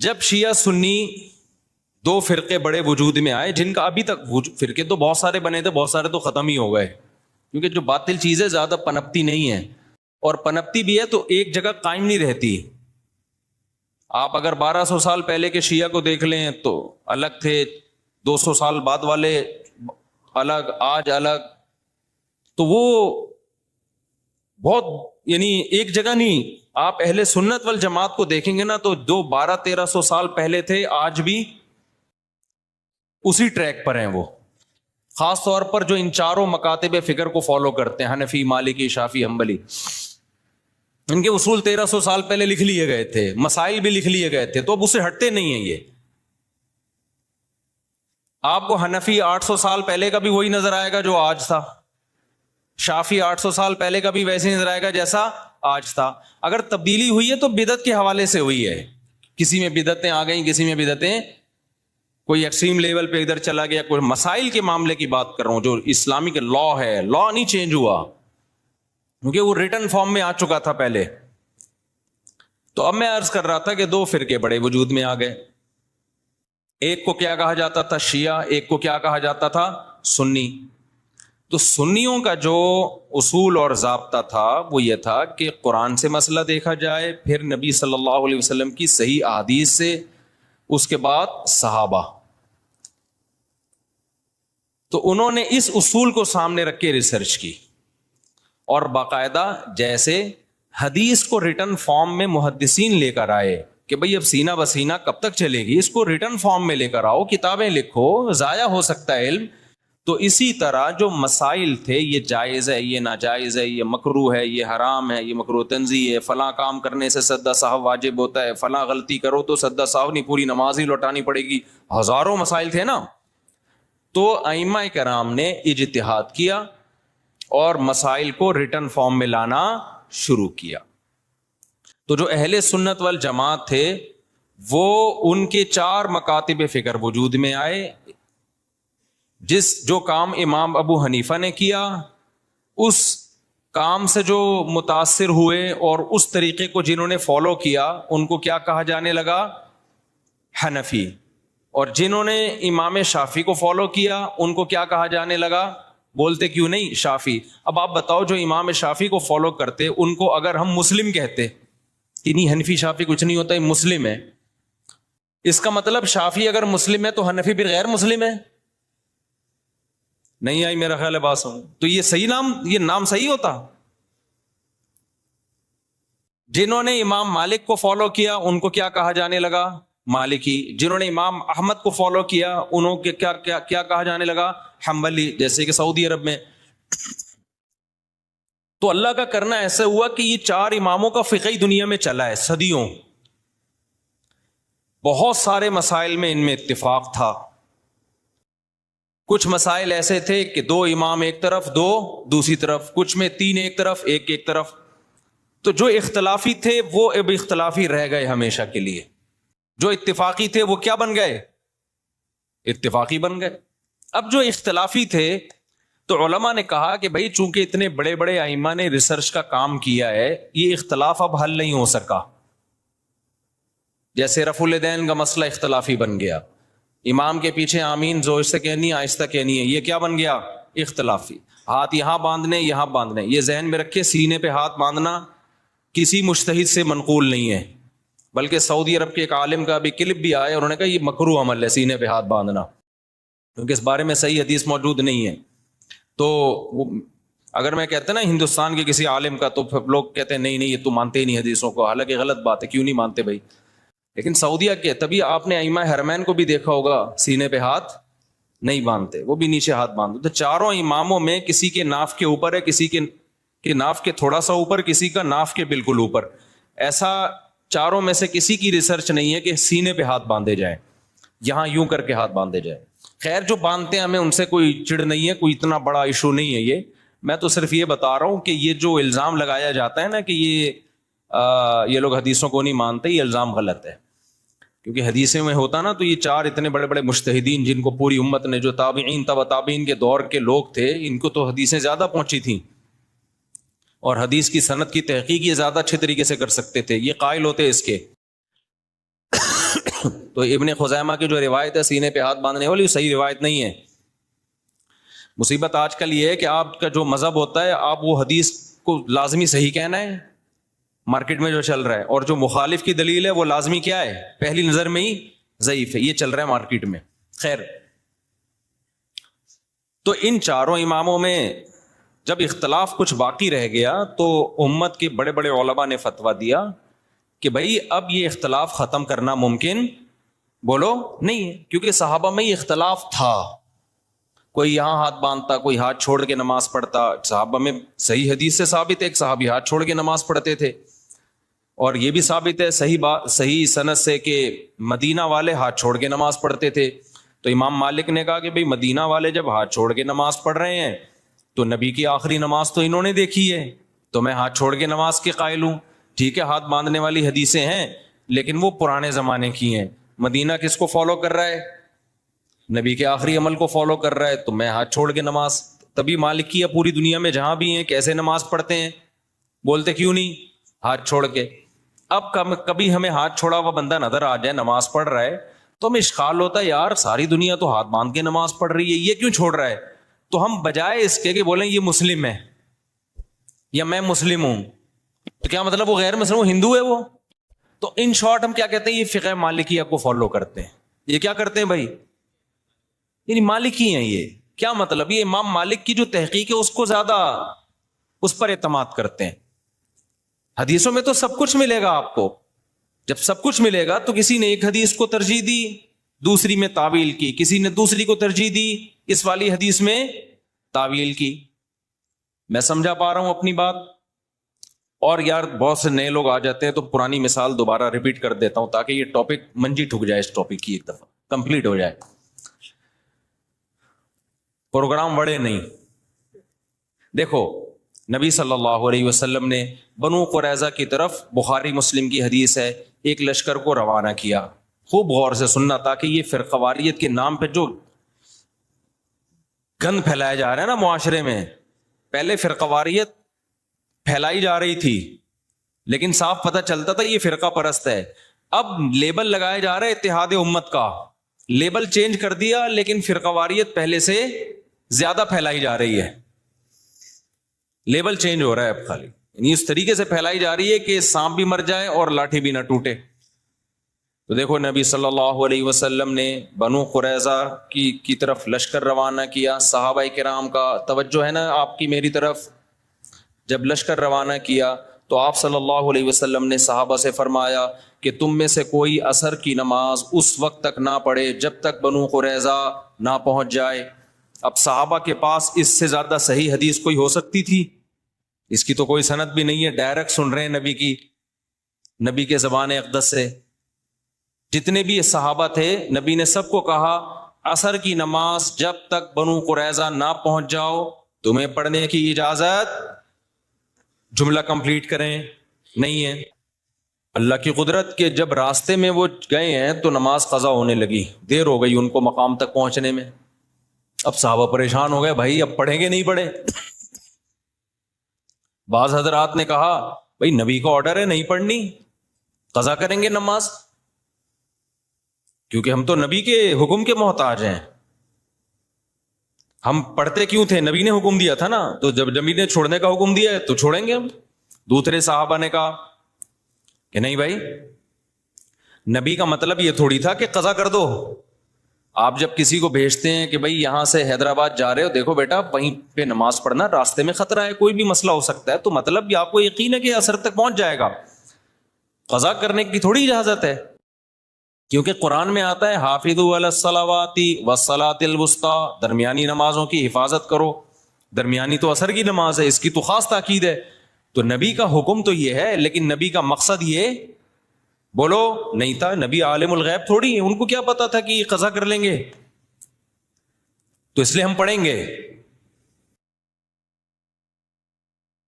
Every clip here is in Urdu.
جب شیعہ سنی دو فرقے بڑے وجود میں آئے، جن کا ابھی تک فرقے تو بہت سارے بنے تھے، بہت سارے تو ختم ہی ہو گئے، کیونکہ جو باطل چیزیں زیادہ پنپتی نہیں ہیں، اور پنپتی بھی ہے تو ایک جگہ قائم نہیں رہتی۔ آپ اگر 1200 سال پہلے کے شیعہ کو دیکھ لیں تو الگ تھے، 200 سال بعد والے الگ، آج الگ، تو وہ بہت یعنی ایک جگہ نہیں۔ آپ اہل سنت والجماعت کو دیکھیں گے نا تو جو 1200-1300 سال پہلے تھے آج بھی اسی ٹریک پر ہیں وہ، خاص طور پر جو ان چاروں مکاتب فکر کو فالو کرتے ہیں، حنفی، مالکی، شافعی، حنبلی، ان کے اصول 1300 سال پہلے لکھ لیے گئے تھے، مسائل بھی لکھ لیے گئے تھے، تو اب اسے ہٹتے نہیں ہیں یہ۔ آپ کو حنفی 800 سال پہلے کا بھی وہی نظر آئے گا جو آج تھا، شافعی 800 سال پہلے کا بھی ویسے ہی نظر آئے گا جیسا آج تھا۔ اگر تبدیلی ہوئی ہے تو بدعت کے حوالے سے ہوئی ہے، کسی میں بدعتیں آ گئیں، کسی میں بدعتیں، کوئی ایکسٹریم لیول پہ ادھر چلا گیا، کوئی مسائل کے معاملے کی بات کر رہا ہوں، جو اسلامک لا ہے، لا نہیں چینج ہوا کیونکہ وہ ریٹن فارم میں آ چکا تھا پہلے۔ تو اب میں عرض کر رہا تھا کہ دو فرقے بڑے وجود میں آ گئے، ایک کو کیا کہا جاتا تھا؟ شیعہ، ایک کو کیا کہا جاتا تھا؟ سنی۔ تو سنیوں کا جو اصول اور ضابطہ تھا وہ یہ تھا کہ قرآن سے مسئلہ دیکھا جائے، پھر نبی صلی اللہ علیہ وسلم کی صحیح احادیث سے، اس کے بعد صحابہ۔ تو انہوں نے اس اصول کو سامنے رکھ کے ریسرچ کی، اور باقاعدہ جیسے حدیث کو ریٹن فارم میں محدثین لے کر آئے کہ بھئی اب سینہ بسینہ کب تک چلے گی، اس کو ریٹن فارم میں لے کر آؤ، کتابیں لکھو، ضائع ہو سکتا ہے علم۔ تو اسی طرح جو مسائل تھے، یہ جائز ہے، یہ ناجائز ہے، یہ مکروہ ہے، یہ حرام ہے، یہ مکروہ تنزیہ ہے، فلاں کام کرنے سے سجدہ سہو واجب ہوتا ہے، فلاں غلطی کرو تو سجدہ سہو نہیں، پوری نماز ہی لوٹانی پڑے گی، ہزاروں مسائل تھے نا۔ تو ائمہ کرام نے اجتہاد کیا اور مسائل کو ریٹن فارم میں لانا شروع کیا۔ تو جو اہل سنت والجماعت تھے وہ ان کے 4 مکاتب فکر وجود میں آئے۔ جو کام امام ابو حنیفہ نے کیا، اس کام سے جو متاثر ہوئے اور اس طریقے کو جنہوں نے فالو کیا، ان کو کیا کہا جانے لگا؟ حنفی۔ اور جنہوں نے امام شافعی کو فالو کیا، ان کو کیا کہا جانے لگا؟ بولتے کیوں نہیں؟ شافعی۔ اب آپ بتاؤ، جو امام شافعی کو فالو کرتے ان کو اگر ہم مسلم کہتے کہ نہیں حنفی شافعی کچھ نہیں ہوتا، یہ مسلم ہے، اس کا مطلب شافعی اگر مسلم ہے تو حنفی پھر غیر مسلم ہے؟ نہیں آئی میرا خیال ہے بات سن۔ تو یہ صحیح نام، یہ نام صحیح ہوتا؟ جنہوں نے امام مالک کو فالو کیا ان کو کیا کہا جانے لگا؟ مالکی۔ جنہوں نے امام احمد کو فالو کیا انہوں کے کیا کہا جانے لگا؟ حنبلی، جیسے کہ سعودی عرب میں۔ تو اللہ کا کرنا ایسا ہوا کہ یہ 4 اماموں کا فقہی دنیا میں چلا ہے صدیوں، بہت سارے مسائل میں ان میں اتفاق تھا۔ کچھ مسائل ایسے تھے کہ 2 امام ایک طرف، 2 دوسری طرف، کچھ میں 3 ایک طرف، ایک طرف۔ تو جو اختلافی تھے وہ اب اختلافی رہ گئے ہمیشہ کے لیے، جو اتفاقی تھے وہ کیا بن گئے؟ اتفاقی بن گئے۔ اب جو اختلافی تھے تو علماء نے کہا کہ بھئی چونکہ اتنے بڑے بڑے ائمہ نے ریسرچ کا کام کیا ہے، یہ اختلاف اب حل نہیں ہو سکا۔ جیسے رفع الیدین کا مسئلہ اختلافی بن گیا، امام کے پیچھے آمین زور سے کہنی آہستہ کہنی ہے، یہ کیا بن گیا؟ اختلافی۔ ہاتھ یہاں باندھنے، یہاں باندھنے، یہ ذہن میں رکھے، سینے پہ ہاتھ باندھنا کسی مجتہد سے منقول نہیں ہے، بلکہ سعودی عرب کے ایک عالم کا بھی کلپ بھی آیا، انہوں نے کہا یہ مکروہ عمل ہے سینے پہ ہاتھ باندھنا، کیونکہ اس بارے میں صحیح حدیث موجود نہیں ہے۔ تو اگر میں کہتا نا ہندوستان کے کسی عالم کا، تو لوگ کہتے ہیں نہیں یہ تو مانتے ہی نہیں حدیثوں کو، حالانکہ غلط بات ہے، کیوں نہیں مانتے بھائی؟ لیکن سعودیہ کے، تبھی آپ نے ائمہ حرمین کو بھی دیکھا ہوگا سینے پہ ہاتھ نہیں باندھتے، وہ بھی نیچے ہاتھ باندھتے۔ تو 4 اماموں میں کسی کے ناف کے اوپر ہے، کسی کے ناف کے تھوڑا سا اوپر، کسی کا ناف کے بالکل اوپر، ایسا 4 میں سے کسی کی ریسرچ نہیں ہے کہ سینے پہ ہاتھ باندھے جائیں، یہاں یوں کر کے ہاتھ باندھے جائیں۔ خیر جو باندھتے ہیں ہمیں ان سے کوئی چڑ نہیں ہے، کوئی اتنا بڑا ایشو نہیں ہے یہ، میں تو صرف یہ بتا رہا ہوں کہ یہ جو الزام لگایا جاتا ہے نا کہ یہ لوگ حدیثوں کو نہیں مانتے، یہ الزام غلط ہے، کیونکہ حدیثوں میں ہوتا نا تو یہ 4 اتنے بڑے بڑے مجتہدین جن کو پوری امت نے، جو تابعین تبع تابعین کے دور کے لوگ تھے، ان کو تو حدیثیں زیادہ پہنچی تھیں، اور حدیث کی سند کی تحقیق یہ زیادہ اچھے طریقے سے کر سکتے تھے، یہ قائل ہوتے اس کے تو ابن خزیمہ کی جو روایت ہے سینے پہ ہاتھ باندھنے والی، صحیح روایت نہیں ہے. مصیبت آج کل یہ ہے کہ آپ کا جو مذہب ہوتا ہے آپ وہ حدیث کو لازمی صحیح کہنا ہے، مارکیٹ میں جو چل رہا ہے، اور جو مخالف کی دلیل ہے وہ لازمی کیا ہے، پہلی نظر میں ہی ضعیف ہے. یہ چل رہا ہے مارکیٹ میں. خیر، تو ان چاروں اماموں میں جب اختلاف کچھ باقی رہ گیا تو امت کے بڑے بڑے علماء نے فتویٰ دیا کہ بھائی اب یہ اختلاف ختم کرنا ممکن بولو نہیں ہے، کیونکہ صحابہ میں یہ اختلاف تھا. کوئی یہاں ہاتھ باندھتا، کوئی ہاتھ چھوڑ کے نماز پڑھتا. صحابہ میں صحیح حدیث سے ثابت ہے ایک صحابی ہاتھ چھوڑ کے نماز پڑھتے تھے، اور یہ بھی ثابت ہے صحیح سند سے کہ مدینہ والے ہاتھ چھوڑ کے نماز پڑھتے تھے. تو امام مالک نے کہا کہ بھئی مدینہ والے جب ہاتھ چھوڑ کے نماز پڑھ رہے ہیں تو نبی کی آخری نماز تو انہوں نے دیکھی ہے، تو میں ہاتھ چھوڑ کے نماز کے قائل ہوں. ٹھیک ہے، ہاتھ باندھنے والی حدیثیں ہیں لیکن وہ پرانے زمانے کی ہیں. مدینہ کس کو فالو کر رہا ہے؟ نبی کے آخری عمل کو فالو کر رہا ہے. تو میں ہاتھ چھوڑ کے نماز، تبھی مالکیہ پوری دنیا میں جہاں بھی ہیں کیسے نماز پڑھتے ہیں؟ بولتے کیوں نہیں ہاتھ چھوڑ کے. اب کبھی ہمیں ہاتھ چھوڑا ہوا بندہ نظر آ جائے نماز پڑھ رہا ہے تو ہمیں اشکال ہوتا ہے یار ساری دنیا تو ہاتھ باندھ کے نماز پڑھ رہی ہے، یہ کیوں چھوڑ رہا ہے؟ تو ہم بجائے اس کے کہ بولیں یہ مسلم ہے یا میں مسلم ہوں، تو کیا مطلب وہ غیر مسلم، وہ ہندو ہے وہ؟ تو ان شارٹ ہم کیا کہتے ہیں، یہ فقہ مالکیہ کو فالو کرتے ہیں. یہ کیا کرتے ہیں بھائی؟ یعنی مالکی ہیں. یہ کیا مطلب؟ یہ امام مالک کی جو تحقیق ہے اس کو زیادہ اس پر اعتماد کرتے ہیں. حدیثوں میں تو سب کچھ ملے گا آپ کو، جب سب کچھ ملے گا تو کسی نے ایک حدیث کو ترجیح دی، دوسری میں تعویل کی، کسی نے دوسری کو ترجیح دی، اس والی حدیث میں تعویل کی. میں سمجھا پا رہا ہوں اپنی بات؟ اور یار بہت سے نئے لوگ آ جاتے ہیں تو پرانی مثال دوبارہ ریپیٹ کر دیتا ہوں تاکہ یہ ٹاپک منجی ٹھک جائے، اس ٹاپک کی ایک دفعہ کمپلیٹ ہو جائے. پروگرام بڑے نہیں. دیکھو نبی صلی اللہ علیہ وسلم نے بنو قریظہ کی طرف، بخاری مسلم کی حدیث ہے، ایک لشکر کو روانہ کیا. خوب غور سے سننا تاکہ یہ فرقواریت کے نام پہ جو گند پھیلایا جا رہا ہے نا معاشرے میں، پہلے فرقواریت پھیلائی جا رہی تھی لیکن صاف پتہ چلتا تھا یہ فرقہ پرست ہے. اب لیبل لگایا جا رہا ہے اتحاد امت کا، لیبل چینج کر دیا لیکن فرقواریت پہلے سے زیادہ پھیلائی جا رہی ہے. لیبل چینج ہو رہا ہے اب خالی، یعنی اس طریقے سے پھیلائی جا رہی ہے کہ سانپ بھی مر جائے اور لاٹھی بھی نہ ٹوٹے. تو دیکھو نبی صلی اللہ علیہ وسلم نے بنو قریظہ کی طرف لشکر روانہ کیا. صحابہ کرام کا توجہ ہے نا آپ کی میری طرف. جب لشکر روانہ کیا تو آپ صلی اللہ علیہ وسلم نے صحابہ سے فرمایا کہ تم میں سے کوئی عصر کی نماز اس وقت تک نہ پڑھے جب تک بنو قریظہ نہ پہنچ جائے. اب صحابہ کے پاس اس سے زیادہ صحیح حدیث کوئی ہو سکتی تھی؟ اس کی تو کوئی سند بھی نہیں ہے، ڈائریکٹ سن رہے ہیں نبی کے زبان اقدس سے. جتنے بھی صحابہ تھے نبی نے سب کو کہا عصر کی نماز جب تک بنو قریظہ نہ پہنچ جاؤ تمہیں پڑھنے کی اجازت. جملہ کمپلیٹ کریں نہیں ہے. اللہ کی قدرت کہ جب راستے میں وہ گئے ہیں تو نماز قضا ہونے لگی، دیر ہو گئی ان کو مقام تک پہنچنے میں. اب صحابہ پریشان ہو گئے، بھائی اب پڑھیں گے نہیں پڑھے؟ بعض حضرات نے کہا بھائی نبی کا آرڈر ہے نہیں پڑھنی، قضا کریں گے نماز، کیونکہ ہم تو نبی کے حکم کے محتاج ہیں. ہم پڑھتے کیوں تھے؟ نبی نے حکم دیا تھا نا، تو جب نبی نے چھوڑنے کا حکم دیا ہے تو چھوڑیں گے ہم. دوسرے صحابہ نے کہا کہ نہیں بھائی، نبی کا مطلب یہ تھوڑی تھا کہ قضا کر دو. آپ جب کسی کو بھیجتے ہیں کہ بھائی یہاں سے حیدرآباد جا رہے ہو، دیکھو بیٹا وہیں پہ نماز پڑھنا، راستے میں خطرہ ہے، کوئی بھی مسئلہ ہو سکتا ہے، تو مطلب یہ آپ کو یقین ہے کہ اثر تک پہنچ جائے گا. قضا کرنے کی تھوڑی اجازت ہے، کیونکہ قرآن میں آتا ہے حافظوا علی الصلوات والصلاۃ الوسطی، درمیانی نمازوں کی حفاظت کرو. درمیانی تو عصر کی نماز ہے، اس کی تو خاص تاکید ہے. تو نبی کا حکم تو یہ ہے لیکن نبی کا مقصد یہ بولو نہیں تھا. نبی عالم الغیب تھوڑی ہیں، ان کو کیا پتا تھا کہ یہ قضا کر لیں گے، تو اس لیے ہم پڑھیں گے.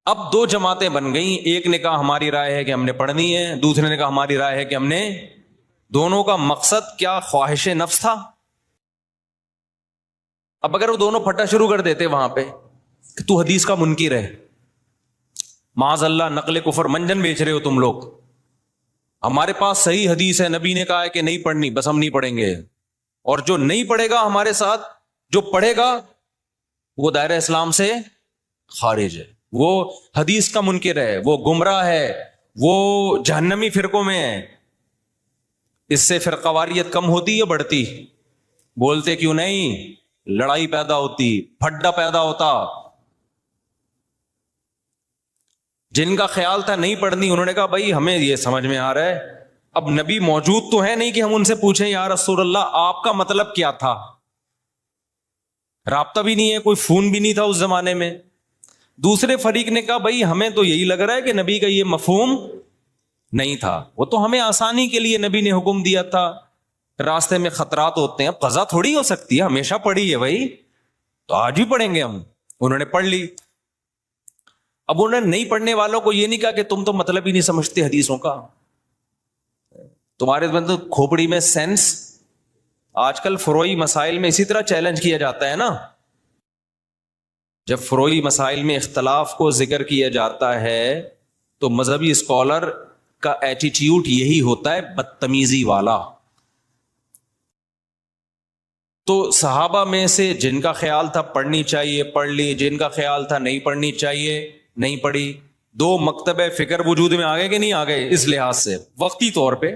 اب دو جماعتیں بن گئیں، ایک نے کہا ہماری رائے ہے کہ ہم نے پڑھنی ہے، دوسرے نے کہا ہماری رائے ہے کہ ہم نے. دونوں کا مقصد کیا؟ خواہش نفس تھا. اب اگر وہ دونوں پھٹا شروع کر دیتے وہاں پہ کہ تو حدیث کا منکر ہے، معاذ اللہ نقل کفر منجن بیچ رہے ہو تم لوگ، ہمارے پاس صحیح حدیث ہے، نبی نے کہا ہے کہ نہیں پڑھنی، بس ہم نہیں پڑھیں گے. اور جو نہیں پڑھے گا ہمارے ساتھ، جو پڑھے گا وہ دائرہ اسلام سے خارج ہے، وہ حدیث کا منکر ہے، وہ گمراہ ہے، وہ جہنمی فرقوں میں ہے. اس سے فرقہ واریت کم ہوتی یا بڑھتی؟ بولتے کیوں نہیں؟ لڑائی پیدا ہوتی، پھڈا پیدا ہوتا. جن کا خیال تھا نہیں پڑھنی، انہوں نے کہا بھائی ہمیں یہ سمجھ میں آ رہا ہے، اب نبی موجود تو ہے نہیں کہ ہم ان سے پوچھیں یا رسول اللہ آپ کا مطلب کیا تھا. رابطہ بھی نہیں ہے، کوئی فون بھی نہیں تھا اس زمانے میں. دوسرے فریق نے کہا بھائی ہمیں تو یہی لگ رہا ہے کہ نبی کا یہ مفہوم نہیں تھا، وہ تو ہمیں آسانی کے لیے نبی نے حکم دیا تھا، راستے میں خطرات ہوتے ہیں، قضا تھوڑی ہو سکتی ہے، ہمیشہ پڑھی ہے بھائی، تو آج بھی پڑھیں گے ہم. انہوں نے پڑھ لی. اب انہوں نے نہیں پڑھنے والوں کو یہ نہیں کہا کہ تم تو مطلب ہی نہیں سمجھتے حدیثوں کا، تمہارے تو کھوپڑی میں سینس. آج کل فروعی مسائل میں اسی طرح چیلنج کیا جاتا ہے نا، جب فروعی مسائل میں اختلاف کو ذکر کیا جاتا ہے تو مذہبی اسکالر کا ایٹیٹیوڈ یہی ہوتا ہے، بدتمیزی والا. تو صحابہ میں سے جن کا خیال تھا پڑھنی چاہیے پڑھ لی، جن کا خیال تھا نہیں پڑھنی چاہیے نہیں پڑھی. دو مکتب فکر وجود میں آ گئے کہ نہیں آ گئے اس لحاظ سے وقتی طور پہ؟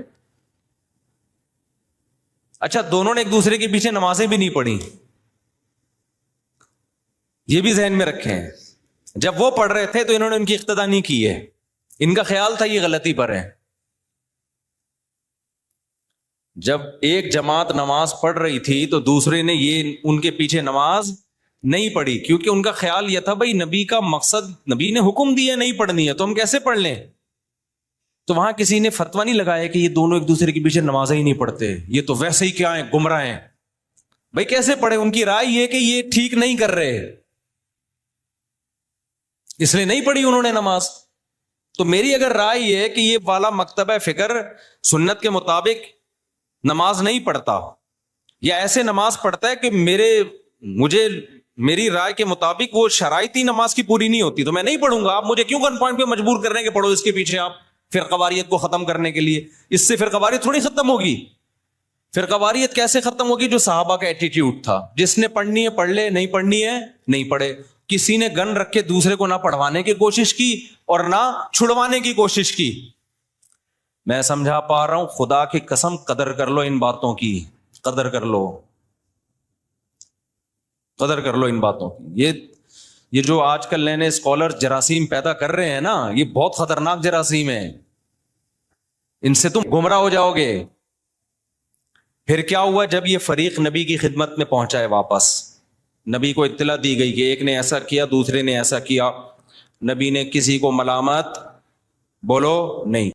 اچھا، دونوں نے ایک دوسرے کے پیچھے نمازیں بھی نہیں پڑھی، یہ بھی ذہن میں رکھیں. جب وہ پڑھ رہے تھے تو انہوں نے ان کی اقتدا نہیں کی ہے، ان کا خیال تھا یہ غلطی پر ہے. جب ایک جماعت نماز پڑھ رہی تھی تو دوسرے نے یہ ان کے پیچھے نماز نہیں پڑھی، کیونکہ ان کا خیال یہ تھا بھائی نبی کا مقصد، نبی نے حکم دیا نہیں پڑھنی ہے تو ہم کیسے پڑھ لیں. تو وہاں کسی نے فتویٰ نہیں لگایا کہ یہ دونوں ایک دوسرے کے پیچھے نمازیں ہی نہیں پڑھتے، یہ تو ویسے ہی کیا ہیں، گمراہ ہیں. بھائی کیسے پڑھے؟ ان کی رائے یہ کہ یہ ٹھیک نہیں کر رہے، اس لیے نہیں پڑھی انہوں نے نماز. تو میری اگر رائے یہ ہے کہ یہ والا مکتبہ فکر سنت کے مطابق نماز نہیں پڑھتا، یا ایسے نماز پڑھتا ہے کہ میری رائے کے مطابق وہ شرائطی نماز کی پوری نہیں ہوتی، تو میں نہیں پڑھوں گا. آپ مجھے کیوں گن پوائنٹ پہ مجبور کر رہے ہیں کہ پڑھو اس کے پیچھے آپ فرقہ واریت کو ختم کرنے کے لیے؟ اس سے فرقہ واریت تھوڑی ختم ہوگی. فرقہ واریت کیسے ختم ہوگی؟ جو صحابہ کا ایٹیٹیوڈ تھا، جس نے پڑھنی ہے پڑھ لے، نہیں پڑھنی ہے نہیں پڑھے. کسی نے گن رکھ کے دوسرے کو نہ پڑھوانے کی کوشش کی اور نہ چھڑوانے کی کوشش کی. میں سمجھا پا رہا ہوں؟ خدا کی قسم قدر کر لو ان باتوں کی، قدر کر لو، قدر کر لو ان باتوں کی. یہ جو آج کل نئے نئے اسکالر جراثیم پیدا کر رہے ہیں نا، یہ بہت خطرناک جراثیم ہے، ان سے تم گمراہ ہو جاؤ گے. پھر کیا ہوا؟ جب یہ فریق نبی کی خدمت میں پہنچا ہے، واپس نبی کو اطلاع دی گئی کہ ایک نے ایسا کیا، دوسرے نے ایسا کیا. نبی نے کسی کو ملامت بولو نہیں